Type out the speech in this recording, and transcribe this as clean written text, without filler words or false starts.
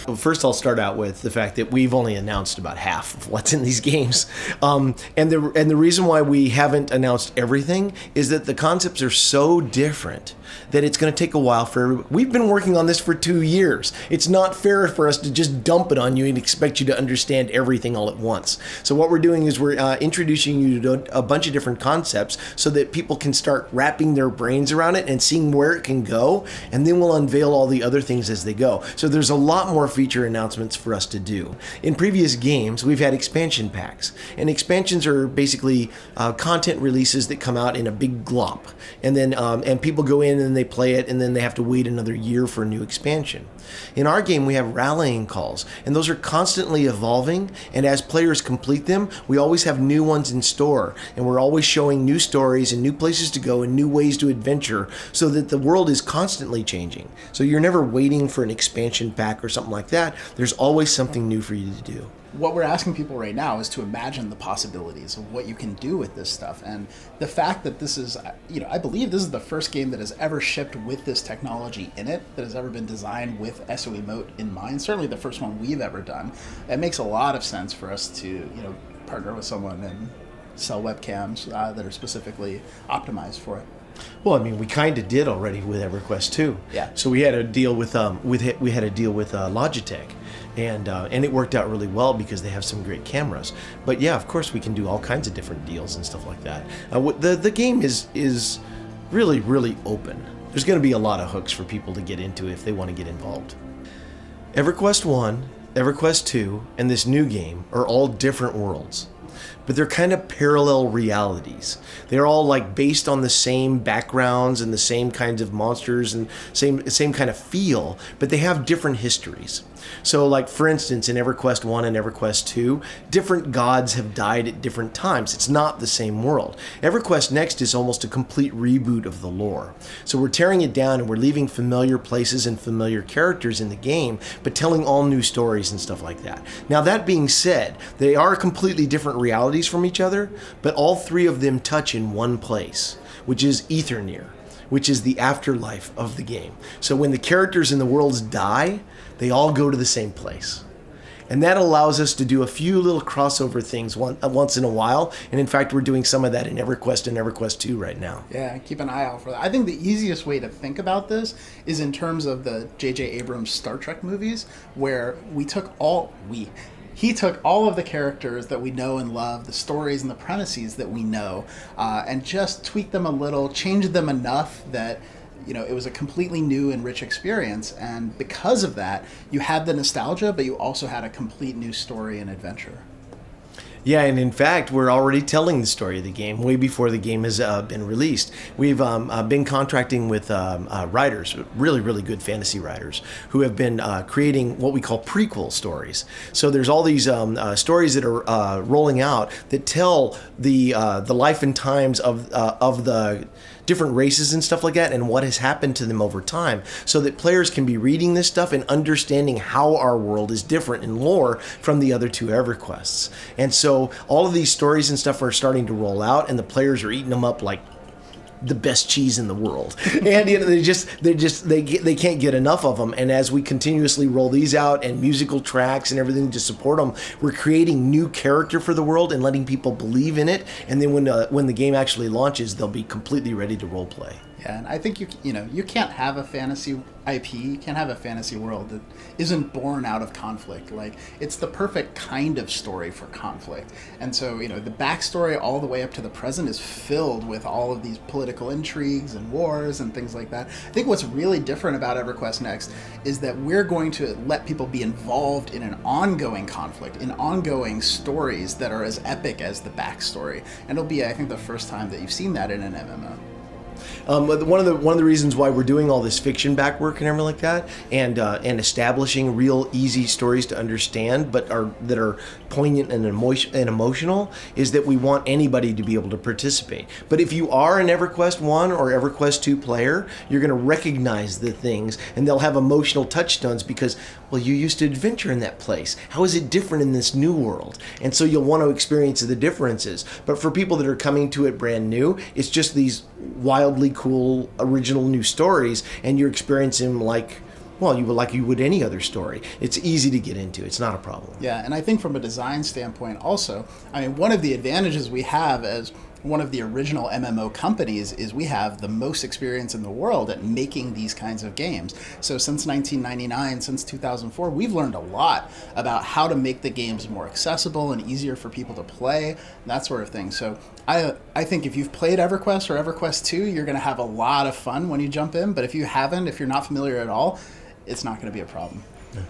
Well, first I'll start out with the fact that we've only announced about half of what's in these games. And the reason why we haven't announced everything is that the concepts are so different that it's going to take a while for everybody. We've been working on this for 2 years. It's not fair for us to just dump it on you and expect you to understand everything all at once. So what we're doing is we're introducing you to a bunch of different concepts so that people can start wrapping their brains around it and seeing where it can go, and then we'll unveil all the other things as they go. So there's a lot more feature announcements for us to do. In previous games, we've had expansion packs, and expansions are basically content releases that come out in a big glop, and then and people go in and they play it, and then they have to wait another year for a new expansion. In our game, we have rallying calls, and those are constantly evolving, and as players complete them, we always have new ones in store, and we're always showing new stories and new places to go and new ways to adventure, so that the world is constantly changing. So you're never waiting for an expansion pack or something like that. There's always something new for you to do. What we're asking people right now is to imagine the possibilities of what you can do with this stuff. And the fact that this is, I believe this is the first game that has ever shipped with this technology in it, that has ever been designed with SO Emote in mind. Certainly the first one we've ever done. It makes a lot of sense for us to, partner with someone and sell webcams that are specifically optimized for it. Well, I mean, we kind of did already with EverQuest 2. Yeah. So we had a deal with Logitech, and it worked out really well because they have some great cameras. But yeah, of course, we can do all kinds of different deals and stuff like that. The game is really, really open. There's going to be a lot of hooks for people to get into if they want to get involved. EverQuest 1, EverQuest 2, and this new game are all different worlds, but they're kind of parallel realities. They're all like based on the same backgrounds and the same kinds of monsters and same kind of feel, but they have different histories. So like, for instance, in EverQuest 1 and EverQuest 2, different gods have died at different times. It's not the same world. EverQuest Next is almost a complete reboot of the lore. So we're tearing it down and we're leaving familiar places and familiar characters in the game, but telling all new stories and stuff like that. Now, that being said, they are completely different realities from each other, but all three of them touch in one place, which is Aetherneer, which is the afterlife of the game. So when the characters in the worlds die, they all go to the same place. And that allows us to do a few little crossover things once in a while. And in fact, we're doing some of that in EverQuest and EverQuest 2 right now. Yeah, keep an eye out for that. I think the easiest way to think about this is in terms of the J.J. Abrams Star Trek movies, where he took all of the characters that we know and love, the stories and the premises that we know, and just tweaked them a little, changed them enough that it was a completely new and rich experience. And because of that, you had the nostalgia, but you also had a complete new story and adventure. Yeah, and in fact, we're already telling the story of the game way before the game has been released. We've been contracting with writers, really, really good fantasy writers, who have been creating what we call prequel stories. So there's all these stories that are rolling out that tell the life and times of the different races and stuff like that, and what has happened to them over time, so that players can be reading this stuff and understanding how our world is different in lore from the other two EverQuests. And so all of these stories and stuff are starting to roll out, and the players are eating them up like the best cheese in the world. And they can't get enough of them. And as we continuously roll these out and musical tracks and everything to support them, we're creating new character for the world and letting people believe in it. And then when the game actually launches, they'll be completely ready to role play. Yeah, and I think you can't have a fantasy IP, you can't have a fantasy world that isn't born out of conflict. Like, it's the perfect kind of story for conflict. And so, the backstory all the way up to the present is filled with all of these political intrigues and wars and things like that. I think what's really different about EverQuest Next is that we're going to let people be involved in an ongoing conflict, in ongoing stories that are as epic as the backstory. And it'll be, I think, the first time that you've seen that in an MMO. One of the reasons why we're doing all this fiction back work and everything like that, and establishing real easy stories to understand, but that are poignant and emotional, is that we want anybody to be able to participate. But if you are an EverQuest 1 or EverQuest 2 player, you're going to recognize the things, and they'll have emotional touchstones because, well, you used to adventure in that place. How is it different in this new world? And so you'll want to experience the differences. But for people that are coming to it brand new, it's just these wildly cool original new stories, and you're experiencing them like Well, you would any other story. It's easy to get into. It's not a problem. Yeah, and I think from a design standpoint also, I mean, one of the advantages we have as one of the original MMO companies is we have the most experience in the world at making these kinds of games. So since 1999, since 2004, we've learned a lot about how to make the games more accessible and easier for people to play, that sort of thing. So I think if you've played EverQuest or EverQuest 2, you're going to have a lot of fun when you jump in. But if you haven't, if you're not familiar at all, it's not going to be a problem. Yeah.